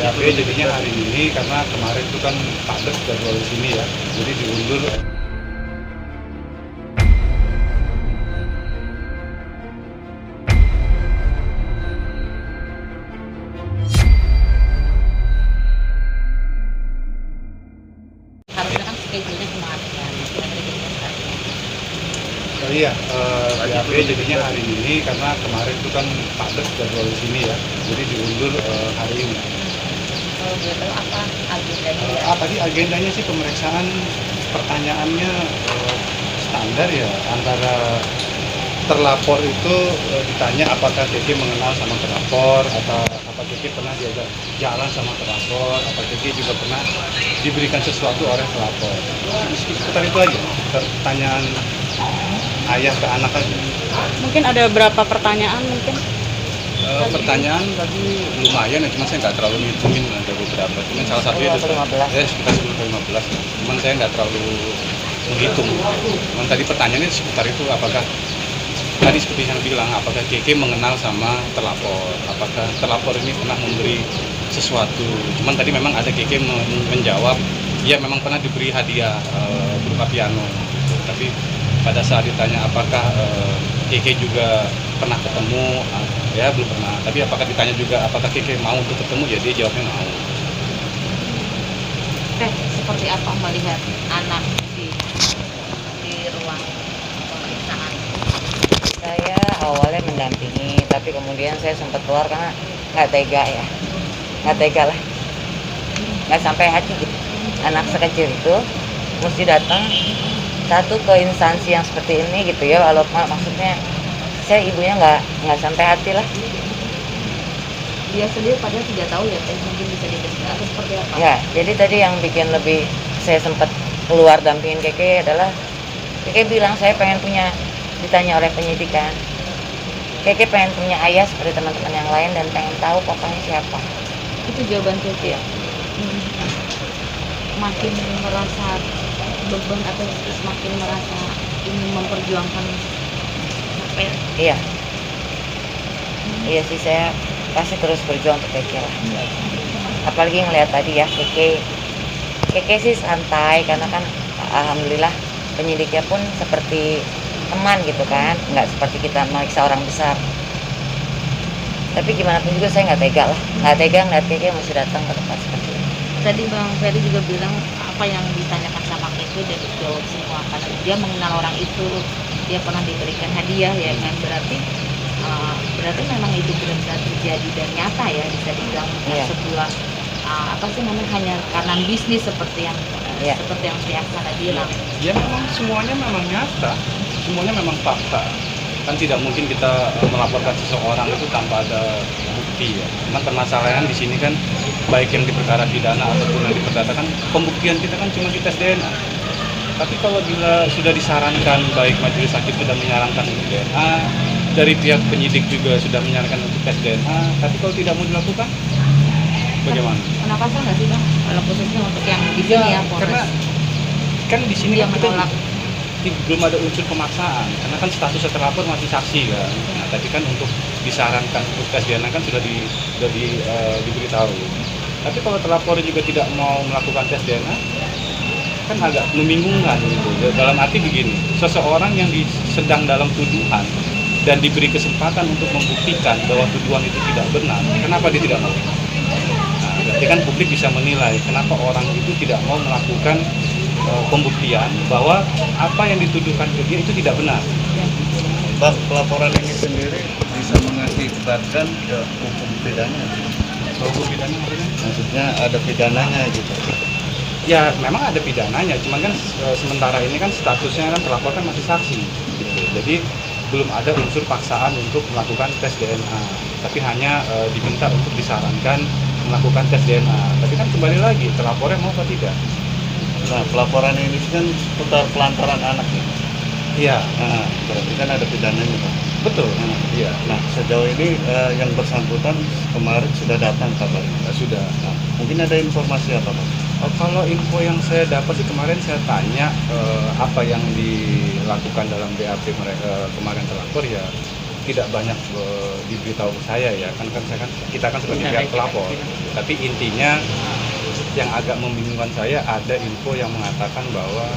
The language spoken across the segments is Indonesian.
BAP jadinya hari ini karena kemarin itu kan padat jadwal di sini ya, jadi diundur. Harusnya kan schedule-nya kemarin kan, Iya, BAP jadinya hari ini karena kemarin itu kan padat jadwal di sini ya, jadi diundur hari ini. kalau boleh tahu apa agendanya ya? Tadi agendanya sih pemeriksaan, pertanyaannya standar ya, antara terlapor itu ditanya apakah Keke mengenal sama terlapor, atau apa Keke pernah diajak jalan sama terlapor, apa Keke juga pernah diberikan sesuatu oleh terlapor. Sekitar itu aja, pertanyaan ayah ke anak aja. Mungkin ada berapa pertanyaan mungkin? Pertanyaan tadi lumayan ya, cuma saya nggak terlalu ngitungin ada beberapa. Cuman salah satunya itu sekitar 10-15. Cuman saya nggak terlalu menghitung. Cuman tadi pertanyaannya sekitar itu, apakah tadi seperti yang bilang, apakah Keke mengenal sama terlapor, apakah terlapor ini pernah memberi sesuatu. Cuman tadi memang ada Keke menjawab, ya memang pernah diberi hadiah berupa piano. Tapi pada saat ditanya apakah Keke juga pernah ketemu, ya belum pernah. Tapi apakah ditanya juga apakah Keke mau untuk ketemu, ya dia jawabnya mau. Seperti apa melihat anak di ruang pemeriksaan? Saya awalnya mendampingi, tapi kemudian saya sempat keluar karena nggak tega ya, nggak tega lah, nggak sampai hati gitu. Anak sekecil itu mesti datang satu ke instansi yang seperti ini gitu ya, walau maksudnya saya ibunya nggak sampai hati lah. Dia sendiri padahal tidak tahu ya, mungkin bisa dijelaskan atau seperti apa? Ya, jadi tadi yang bikin lebih saya sempat keluar dampingin Keke adalah Keke bilang saya pengen punya, ditanya oleh penyidikan, Keke pengen punya ayah seperti teman-teman yang lain dan pengen tahu papanya siapa. Itu jawaban Keke ya? Makin merasa beban atau semakin merasa ingin memperjuangkan apa ya? Iya. Iya sih, saya pasti terus berjuang untuk Keke lah. Apalagi ngelihat tadi ya, Keke sih santai karena kan alhamdulillah penyidiknya pun seperti teman gitu kan, nggak seperti kita meriksa orang besar. Tapi gimana pun juga saya nggak tega lah, nggak tega ngeliat Keke masih datang ke tempat seperti ini. Tadi Bang Ferry juga bilang apa yang ditanyakan sama Keke dan dijawab semua karena dia mengenal orang itu, dia pernah diberikan hadiah ya kan, berarti memang itu benar-benar terjadi dan nyata ya, bisa dibilang Iya. sebuah apa sih namanya, hanya karena bisnis seperti yang Iya. seperti yang Pihak sana bilang. Ya memang semuanya memang nyata, semuanya memang fakta. Kan tidak mungkin kita melaporkan seseorang itu tanpa ada bukti ya. Cuman permasalahan di sini kan, baik yang di perkara pidana ataupun yang di perdata kan, pembuktian kita kan cuma di tes DNA. Tapi kalau bila sudah disarankan, baik majelis hakim sudah menyarankan untuk DNA, dari pihak penyidik juga sudah menyarankan untuk tes DNA, tapi kalau tidak mau dilakukan, bagaimana? Kenapa sih nggak sih Bang, kalau khususnya untuk yang di sini ya, Polres? Karena kan di sini Dia kan kita menolak. belum ada unsur pemaksaan, karena kan status terlapor masih saksi kan. Nah, tadi kan untuk disarankan untuk tes DNA kan sudah diberitahu. Tapi kalau terlapor juga tidak mau melakukan tes DNA, kan agak membingungkan gitu. Dalam arti begini, seseorang yang sedang dalam tuduhan dan diberi kesempatan untuk membuktikan bahwa tuduhan itu tidak benar, kenapa dia tidak mau? Nah, berarti kan publik bisa menilai kenapa orang itu tidak mau melakukan pembuktian bahwa apa yang dituduhkan ke dia itu tidak benar. Bang, pelaporan ini sendiri bisa mengakibatkan ke hukum pidana. Hukum pidana Maksudnya ada pidananya gitu. ya memang ada pidananya, cuman kan sementara ini kan statusnya kan terlapor kan masih saksi gitu. Jadi belum ada unsur paksaan untuk melakukan tes DNA, tapi hanya diminta untuk disarankan melakukan tes DNA. Tapi kan kembali lagi, terlapornya mau atau tidak. Nah, pelaporan ini kan seputar pelantaran anak nih. Iya, Nah, berarti kan ada pidananya, Pak. betul. Nah, Iya, nah sejauh ini yang bersangkutan kemarin sudah datang kabarnya. sudah. Nah, mungkin ada informasi apa, Pak? Kalau info yang saya dapat sih, kemarin saya tanya apa yang dilakukan dalam BAP mereka kemarin terlapor, ya tidak banyak diberitahu ke saya ya, kita kan sebagai pihak pelapor. Tapi intinya yang agak membingungkan saya ada info yang mengatakan bahwa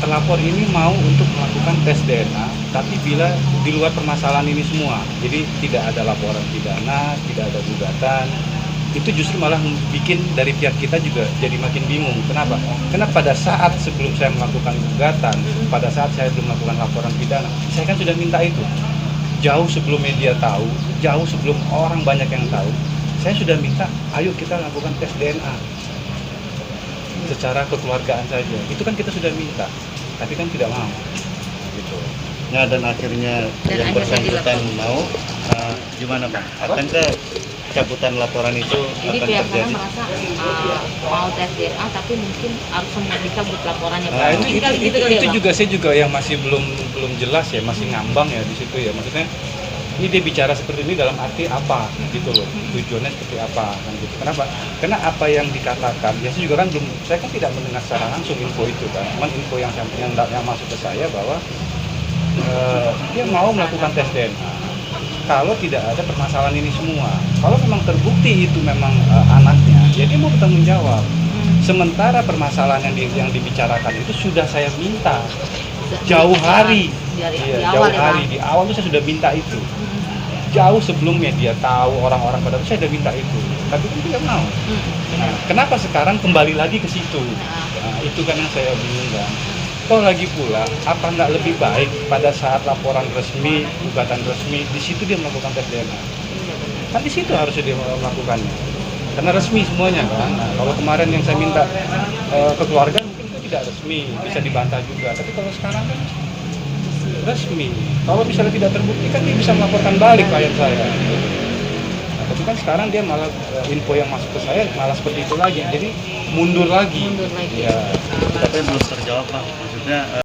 terlapor ini mau untuk melakukan tes DNA, tapi bila di luar permasalahan ini semua, jadi tidak ada laporan pidana, tidak ada gugatan, itu justru malah bikin dari pihak kita juga jadi makin bingung. Kenapa? Karena pada saat sebelum saya melakukan gugatan, pada saat saya belum melakukan laporan pidana, saya kan sudah minta itu. Jauh sebelum media tahu, jauh sebelum orang banyak yang tahu, saya sudah minta, ayo kita lakukan tes DNA secara kekeluargaan saja. Itu kan kita sudah minta, tapi kan tidak mau. Gitu. Nah, dan akhirnya Dan yang akhirnya bersangkutan dilakukan. mau, gimana Bang? Akankah cabutan laporan itu Jadi akan pihak terjadi? sana merasa mau tes DNA tapi mungkin harus semua dicabut laporannya. Nah, itu, Mungkin kali gitu kali ya, Bang? juga saya juga yang masih belum jelas ya, masih ngambang ya di situ ya. Maksudnya ini dia bicara seperti ini dalam arti apa gitu loh, tujuannya seperti apa kan gitu. Kenapa? Karena apa yang dikatakan, ya saya juga kan belum, saya kan tidak mendengar secara langsung info itu kan. Cuman info yang masuk ke saya bahwa dia mau melakukan tes DNA kalau tidak ada permasalahan ini semua. Kalau memang terbukti itu memang anaknya, ya dia mau bertanggung jawab. Sementara permasalahan yang dibicarakan itu sudah saya minta jauh hari, Di jauh awal ya, hari Bang? di awal itu saya sudah minta itu, jauh sebelum media tahu, orang-orang pada itu saya sudah minta itu, tapi kan tidak mau. Nah, kenapa sekarang kembali lagi ke situ? Nah, itu kan yang saya bingungkan. Toh lagi pula, apa nggak lebih baik pada saat laporan resmi, gugatan resmi, di situ dia melakukan tes DNA? Kan di situ harusnya dia melakukannya, karena resmi semuanya kan. Nah, kalau kemarin yang saya minta ke keluarga mungkin itu tidak resmi, bisa dibantah juga. Tapi kalau sekarang kan resmi. Kalau misalnya tidak terbukti kan dia bisa melaporkan balik klien saya. Nah, tapi kan sekarang dia malah info yang masuk ke saya malah seperti itu lagi, jadi mundur lagi. Mundur lagi. Ya. Tapi belum terjawab Bang. Maksudnya